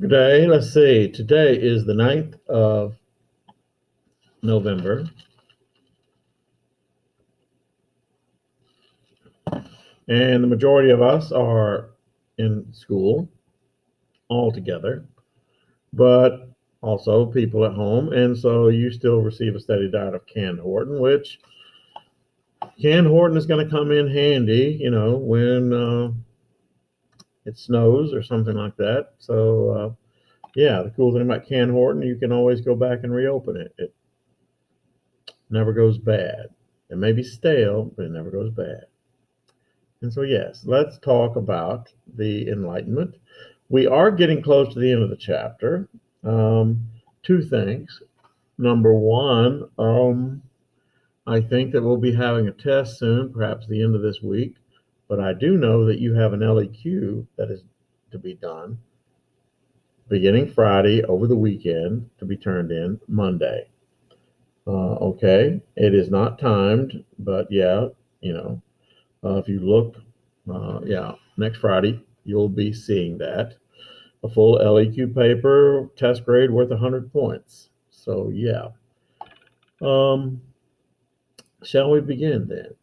Good day. Let's see. Today is the 9th of November, and the majority of us are in school all together, but also people at home. And so you still receive a steady diet of canned Horton, which canned Horton is going to come in handy, when it snows or something like that. So, yeah, the cool thing about canned Horton, you can always go back and reopen it. It never goes bad. It may be stale, but it never goes bad. And so, yes, let's talk about the Enlightenment. We are getting close to the end of the chapter. Two things. Number one, I think that we'll be having a test soon, perhaps the end of this week. But I do know that you have an LEQ that is to be done beginning Friday over the weekend to be turned in Monday. Okay, it is not timed, but yeah, if you look, yeah, next Friday, you'll be seeing that. A full LEQ paper, test grade worth 100 points. So, yeah. Um, shall we begin then?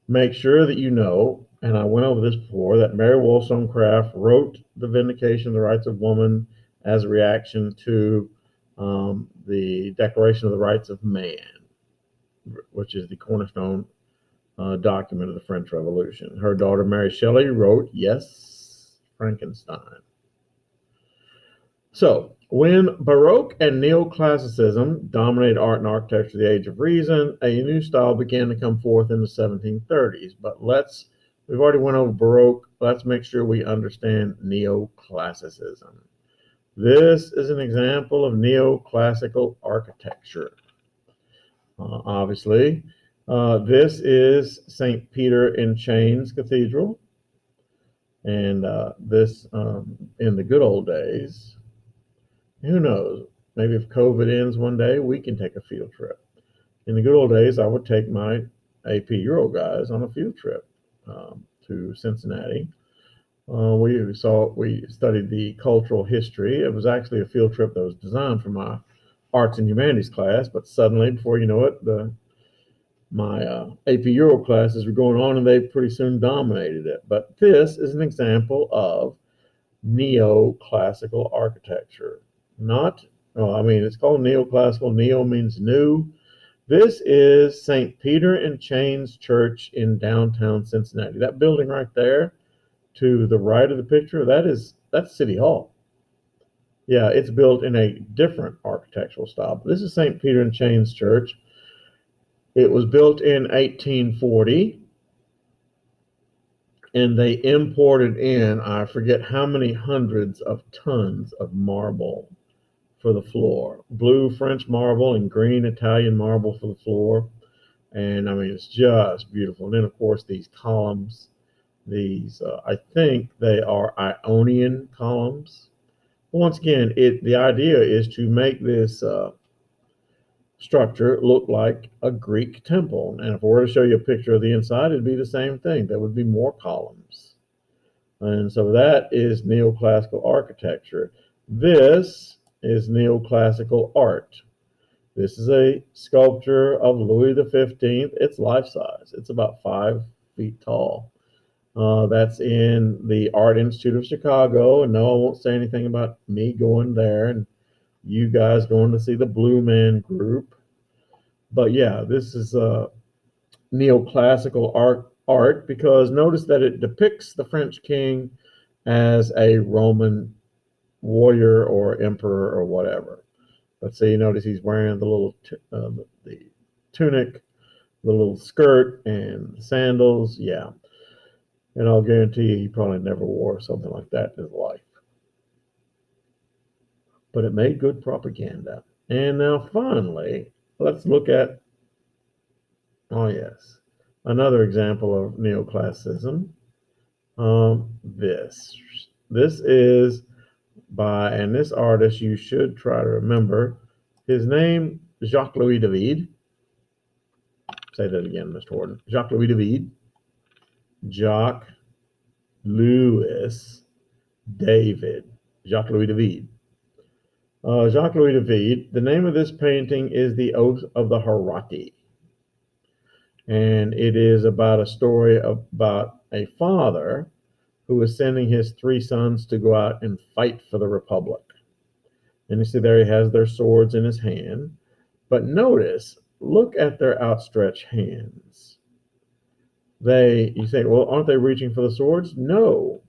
Make sure that you know, and I went over this before, that Mary Wollstonecraft wrote The Vindication of the Rights of Woman as a reaction to the Declaration of the Rights of Man, which is the cornerstone document of the French Revolution. Her daughter Mary Shelley wrote, Yes, Frankenstein. So, when Baroque and Neoclassicism dominated art and architecture of the Age of Reason, a new style began to come forth in the 1730s. But we've already went over Baroque, let's make sure we understand Neoclassicism. This is an example of neoclassical architecture. Obviously, this is St. Peter in Chains Cathedral. And this, in the good old days, who knows? Maybe if COVID ends one day, we can take a field trip. In the good old days, I would take my AP Euro guys on a field trip to Cincinnati. We studied the cultural history. It was actually a field trip that was designed for my arts and humanities class, but suddenly, before you know it, my AP Euro classes were going on, and they pretty soon dominated it. But this is an example of neoclassical architecture. Not, it's called neoclassical. Neo means new. This is St. Peter in Chains Church in downtown Cincinnati. That building right there to the right of the picture, that's City Hall. Yeah, it's built in a different architectural style. But this is St. Peter in Chains Church. It was built in 1840, and they imported in, I forget how many hundreds of tons of marble for the floor. Blue French marble and green Italian marble for the floor. And it's just beautiful. And then, of course, these columns, I think they are Ionian columns. But once again, the idea is to make this structure look like a Greek temple. And if I were to show you a picture of the inside, it'd be the same thing. There would be more columns. And so that is neoclassical architecture. This is neoclassical art. This is a sculpture of Louis XV. It's life size. It's about 5 feet tall. That's in the Art Institute of Chicago. And no, I won't say anything about me going there and you guys going to see the Blue Man Group. But yeah, this is neoclassical art because notice that it depicts the French king as a Roman warrior or emperor or whatever. But see, notice he's wearing the little the tunic, the little skirt, and sandals. Yeah, and I'll guarantee you, he probably never wore something like that in his life. But it made good propaganda. And now, finally, let's look at, oh yes, another example of neoclassicism. This. This is by, and this artist you should try to remember. His name, Jacques Louis David. Say that again, Mr. Horton. Jacques Louis David. Jacques Louis David, Jacques-Louis David. Jacques-Louis David, the name of this painting is The Oath of the Hierarchy. And it is about a story about a father who is sending his three sons to go out and fight for the Republic. And you see there he has their swords in his hand. But notice, look at their outstretched hands. You say, well, aren't they reaching for the swords? No.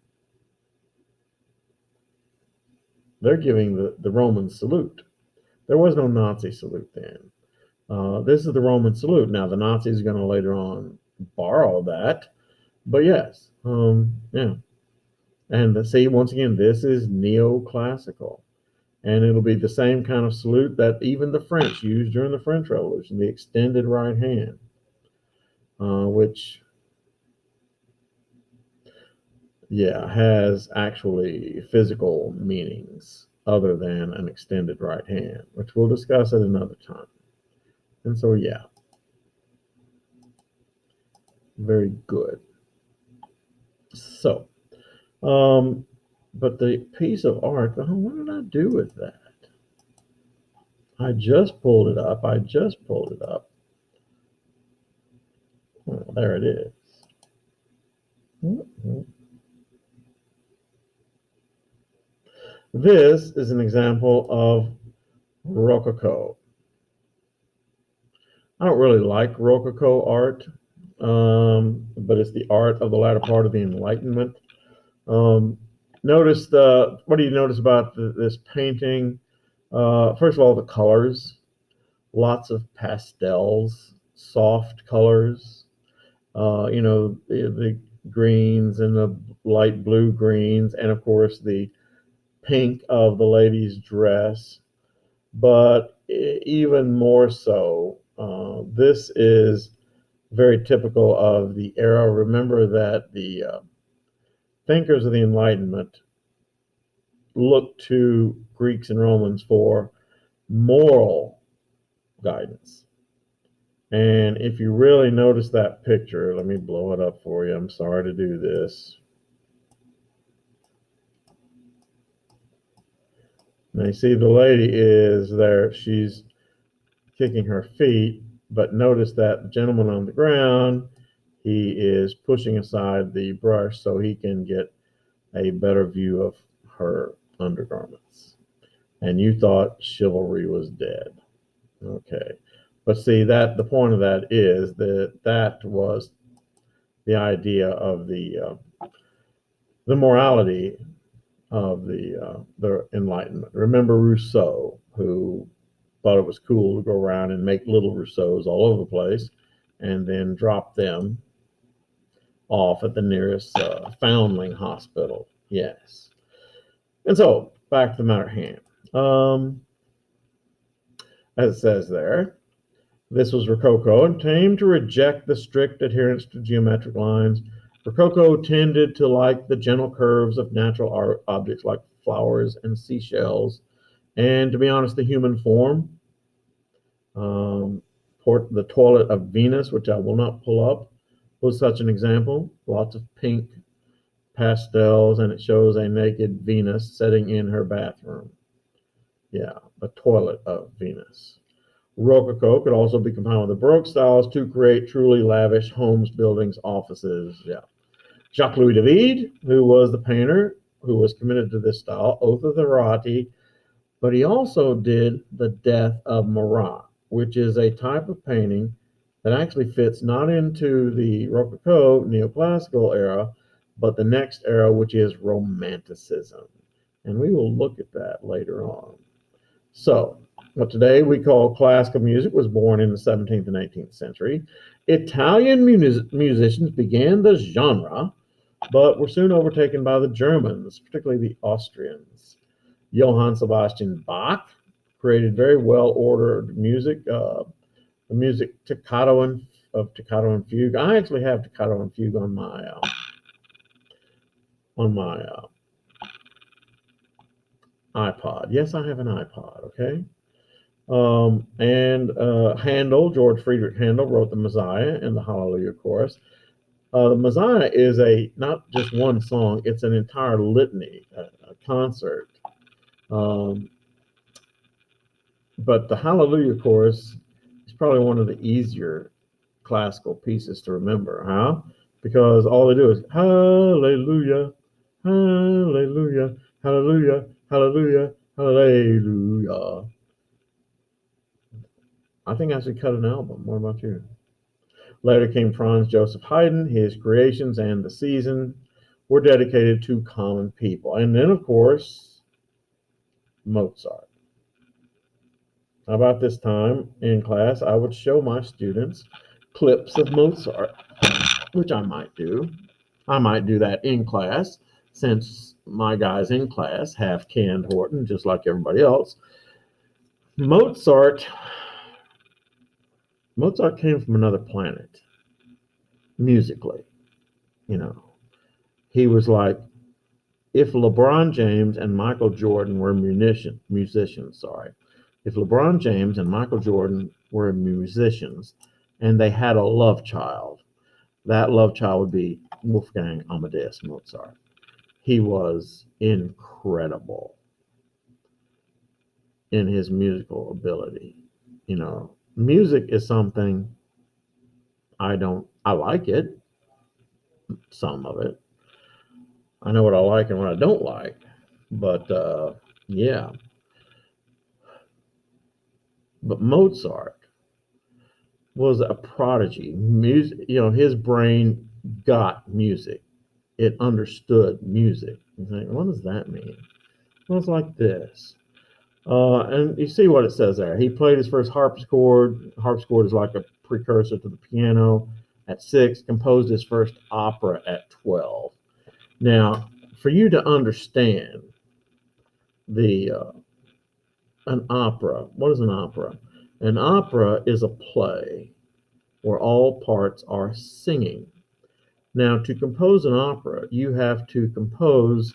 They're giving the Roman salute. There was no Nazi salute then. This is the Roman salute. Now, the Nazis are going to later on borrow that. But yes, yeah. And see, once again, this is neoclassical. And it'll be the same kind of salute that even the French used during the French Revolution, the extended right hand, which, yeah, has actually physical meanings other than an extended right hand, which we'll discuss at another time. And so, yeah, very good. So, but the piece of art, what did I do with that? I just pulled it up. Oh, there it is. This is an example of Rococo. I don't really like Rococo art, but it's the art of the latter part of the Enlightenment. What do you notice about this painting? First of all, the colors, lots of pastels, soft colors. The greens and the light blue greens, and of course the pink of the lady's dress. But even more so, this is very typical of the era. Remember that the thinkers of the Enlightenment looked to Greeks and Romans for moral guidance. And if you really notice that picture, let me blow it up for you. I'm sorry to do this. Now you see the lady is there. She's kicking her feet, but notice that the gentleman on the ground, he is pushing aside the brush so he can get a better view of her undergarments. And you thought chivalry was dead. Okay. But see, that the point of that is that was the idea of the morality of the Enlightenment. Remember Rousseau, who thought it was cool to go around and make little Rousseaus all over the place and then drop them off at the nearest foundling hospital. Yes. And so, back to the matter at hand. As it says there, this was Rococo and aimed to reject the strict adherence to geometric lines. Rococo tended to like the gentle curves of natural art objects like flowers and seashells, and to be honest, the human form. The Toilet of Venus, which I will not pull up, was such an example. Lots of pink pastels, and it shows a naked Venus sitting in her bathroom. Yeah, the Toilet of Venus. Rococo could also be combined with the Baroque styles to create truly lavish homes, buildings, offices. Yeah. Jacques-Louis David, who was the painter who was committed to this style, Oath of the Hierarchy, but he also did The Death of Marat, which is a type of painting that actually fits not into the Rococo neoclassical era, but the next era, which is Romanticism. And we will look at that later on. So, what today we call classical music was born in the 17th and 18th century. Italian musicians began the genre, but were soon overtaken by the Germans, particularly the Austrians. Johann Sebastian Bach created very well-ordered music, the music Toccata and Fugue. I actually have Toccata and Fugue on my iPod. Yes, I have an iPod, okay? And Handel, George Friedrich Handel, wrote the Messiah and the Hallelujah Chorus. The Messiah is a not just one song; it's an entire litany, a concert. Um, but the Hallelujah chorus is probably one of the easier classical pieces to remember. How? Because all they do is Hallelujah, Hallelujah, Hallelujah, Hallelujah, Hallelujah. I think I should cut an album. What about you? Later came Franz Joseph Haydn. His creations and the season were dedicated to common people. And then, of course, Mozart. About this time in class, I would show my students clips of Mozart, which I might do. I might do that in class since my guys in class have canned Horton just like everybody else. Mozart Mozart came from another planet musically, you know. He was like if LeBron James and Michael Jordan were musicians, sorry. If LeBron James and Michael Jordan were musicians and they had a love child, that love child would be Wolfgang Amadeus Mozart. He was incredible in his musical ability. You know, music is something I like it, some of it. I know what I like and what I don't like. But yeah, but Mozart was a prodigy. Music, you know, his brain got music. It understood music. You think, what does that mean? Well, it's like this. And you see what it says there. He played his first harpsichord. Harpsichord is like a precursor to the piano at 6, composed his first opera at 12. Now, for you to understand the an opera, what is an opera? An opera is a play where all parts are singing. Now, to compose an opera, you have to compose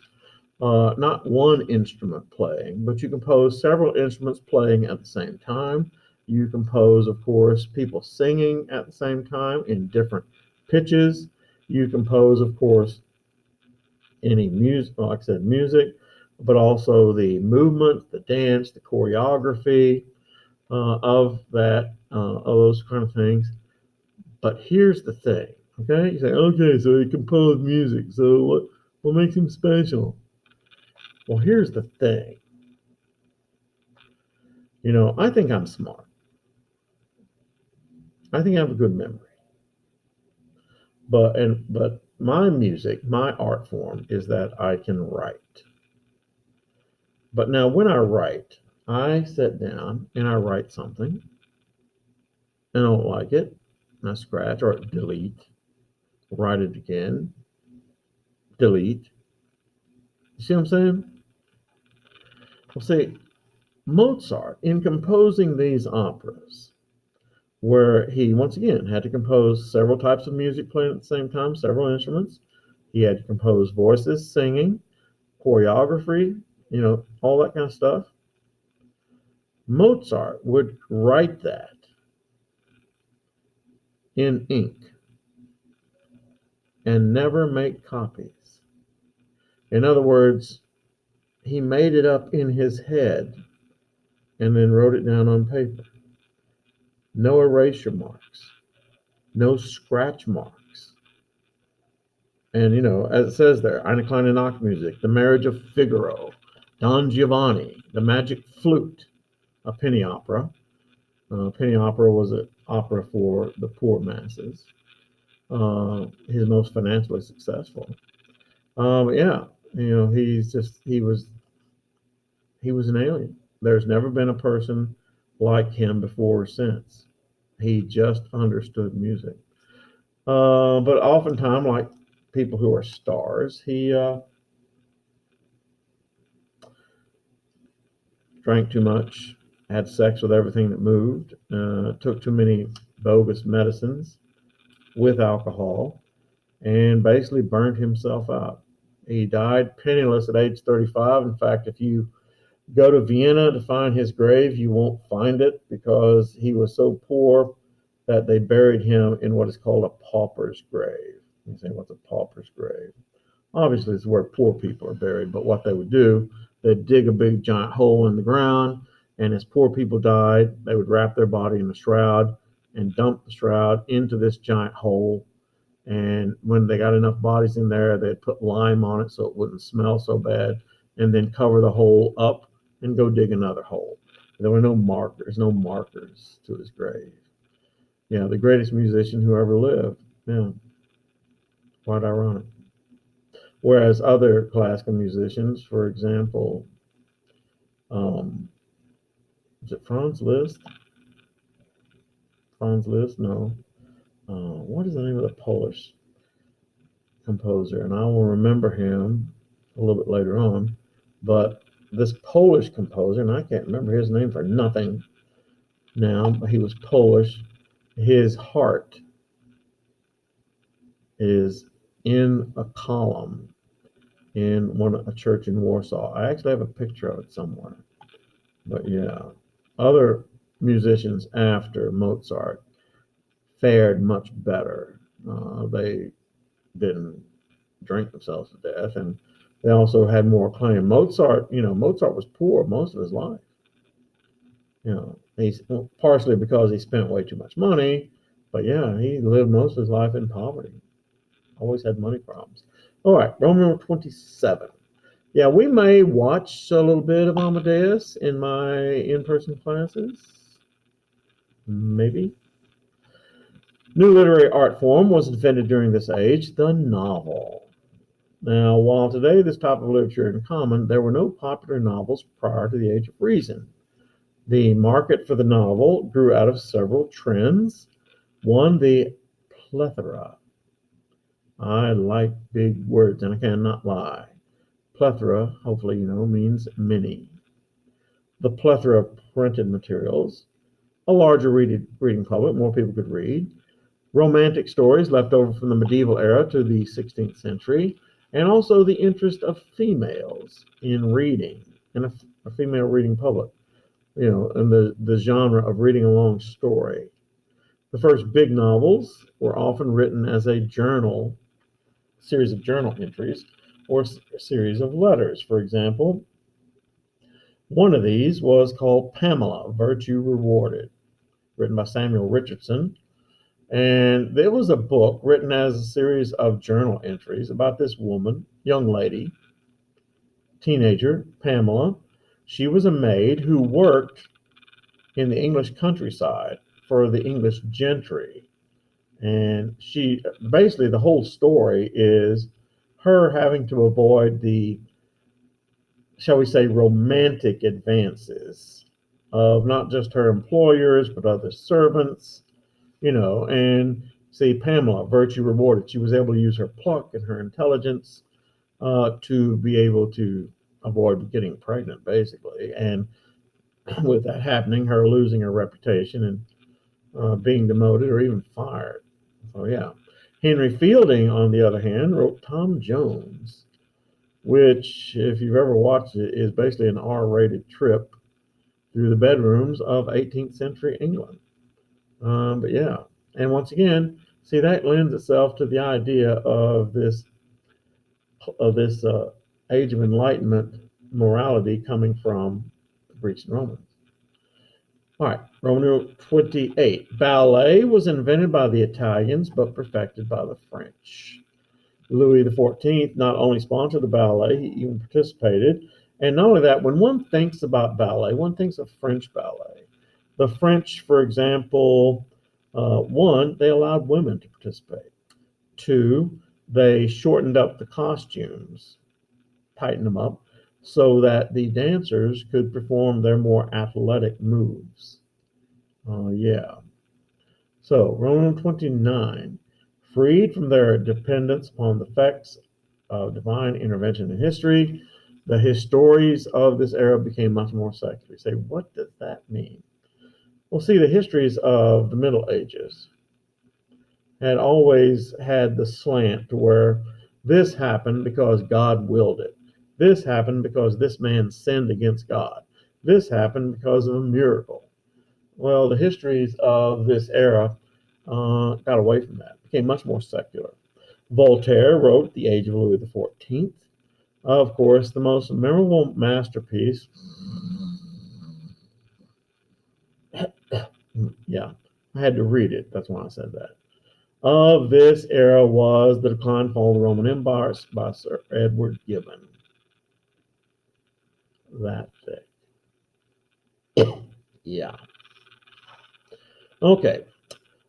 not one instrument playing, but you compose several instruments playing at the same time. You compose, of course, people singing at the same time in different pitches. You compose, of course, any music, like I said, music, but also the movement, the dance, the choreography of those kind of things. But here's the thing, okay? You say, okay, so he composed music. So what makes him special? Well, here's the thing. You know, I think I'm smart. I think I have a good memory. But my music, my art form is that I can write. But now when I write, I sit down and I write something and I don't like it. And I scratch or delete, write it again, delete. You see what I'm saying? Well, see, Mozart, in composing these operas, where he once again had to compose several types of music playing at the same time, several instruments. He had to compose voices, singing, choreography, you know, all that kind of stuff. Mozart would write that in ink and never make copies. In other words, he made it up in his head and then wrote it down on paper. No erasure marks, no scratch marks. And, you know, as it says there, Eine kleine Nachtmusik, The Marriage of Figaro, Don Giovanni, The Magic Flute, a penny opera. Penny opera was an opera for the poor masses. His most financially successful. Yeah, you know, he was an alien. There's never been a person like him before or since. He just understood music. But oftentimes, like people who are stars, he drank too much, had sex with everything that moved, took too many bogus medicines with alcohol, and basically burned himself out. He died penniless at age 35. In fact, if you go to Vienna to find his grave, you won't find it because he was so poor that they buried him in what is called a pauper's grave. You say, what's a pauper's grave? Obviously, it's where poor people are buried, but what they would do, they'd dig a big giant hole in the ground, and as poor people died, they would wrap their body in a shroud and dump the shroud into this giant hole. And when they got enough bodies in there, they'd put lime on it so it wouldn't smell so bad, and then cover the hole up and go dig another hole. There were no markers to his grave. Yeah, the greatest musician who ever lived. Yeah, quite ironic. Whereas other classical musicians, for example, um, is it Franz Liszt? Franz Liszt? No. What is the name of the Polish composer? And I will remember him a little bit later on. But this Polish composer, and I can't remember his name for nothing now, but he was Polish. His heart is in a column in a church in Warsaw. I actually have a picture of it somewhere. But yeah, other musicians after Mozart fared much better. They didn't drink themselves to death, and they also had more acclaim. Mozart was poor most of his life. He's partially because he spent way too much money, but yeah, he lived most of his life in poverty. Always had money problems. All right, Roman numeral 27. Yeah, we may watch a little bit of Amadeus in my in-person classes. Maybe. New literary art form was invented during this age, the novel. Now, while today this type of literature is common, there were no popular novels prior to the Age of Reason. The market for the novel grew out of several trends. One, the plethora. I like big words, and I cannot lie. Plethora, hopefully you know, means many. The plethora of printed materials, a larger reading public, more people could read. Romantic stories left over from the medieval era to the 16th century, and also the interest of females in reading, and a female reading public, and the genre of reading a long story. The first big novels were often written as a series of journal entries, or a series of letters. For example, one of these was called Pamela, Virtue Rewarded, written by Samuel Richardson. And there was a book written as a series of journal entries about this woman, young lady, teenager, Pamela. She was a maid who worked in the English countryside for the English gentry. And basically, the whole story is her having to avoid the, shall we say, romantic advances of not just her employers, but other servants, and see, Pamela, virtue rewarded. She was able to use her pluck and her intelligence to be able to avoid getting pregnant, basically. And with that happening, her losing her reputation and being demoted or even fired. So, yeah. Henry Fielding, on the other hand, wrote Tom Jones, which, if you've ever watched it, is basically an R-rated trip through the bedrooms of 18th century England. But yeah, and once again, see, that lends itself to the idea of this age of enlightenment morality coming from the Greeks and Romans. All right, Roman numeral 28. Ballet was invented by the Italians but perfected by the French. Louis XIV not only sponsored the ballet, he even participated. And not only that, when one thinks about ballet, one thinks of French ballet. The French, for example, one, they allowed women to participate. Two, they shortened up the costumes, tightened them up, so that the dancers could perform their more athletic moves. Yeah. So, Roman 29, freed from their dependence upon the effects of divine intervention in history, the histories of this era became much more secular. You say, what does that mean? Well, see, the histories of the Middle Ages had always had the slant to where this happened because God willed it. This happened because this man sinned against God. This happened because of a miracle. Well, the histories of this era got away from that, became much more secular. Voltaire wrote The Age of Louis XIV. Of course, the most memorable masterpiece, yeah, I had to read it. That's why I said that. Of this era was The Decline and Fall of the Roman Empire by Sir Edward Gibbon. That thick. Yeah. Okay.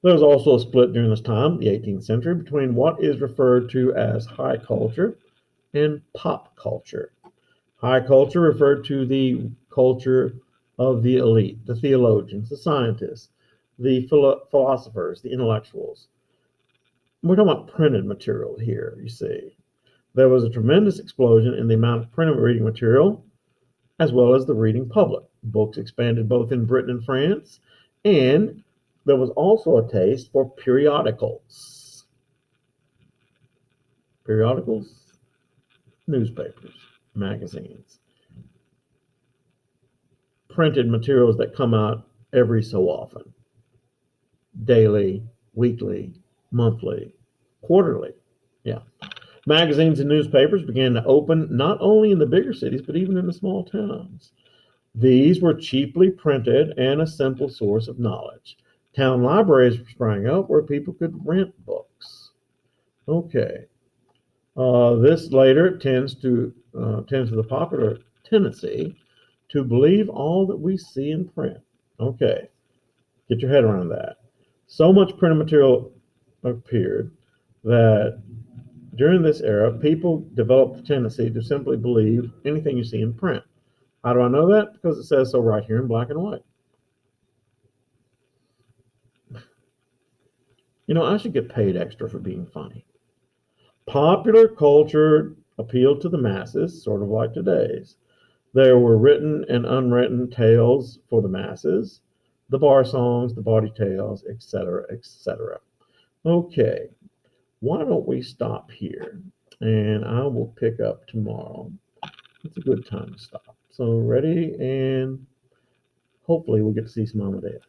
There was also a split during this time, the 18th century, between what is referred to as high culture and pop culture. High culture referred to the culture of the elite, the theologians, the scientists, the philosophers, the intellectuals. We're talking about printed material here, you see. There was a tremendous explosion in the amount of printed reading material as well as the reading public. Books expanded both in Britain and France, and there was also a taste for periodicals. Periodicals, newspapers, magazines, printed materials that come out every so often, daily, weekly, monthly, quarterly. Yeah. Magazines and newspapers began to open not only in the bigger cities, but even in the small towns. These were cheaply printed and a simple source of knowledge. Town libraries sprang up where people could rent books. Okay. This later tends to the popular tendency to believe all that we see in print. Okay, get your head around that. So much printed material appeared that during this era, people developed the tendency to simply believe anything you see in print. How do I know that? Because it says so right here in black and white. You know, I should get paid extra for being funny. Popular culture appealed to the masses, sort of like today's. There were written and unwritten tales for the masses, the bar songs, the bawdy tales, etc., etc. Okay, why don't we stop here? And I will pick up tomorrow. It's a good time to stop. So, ready? And hopefully, we'll get to see some Amadeus.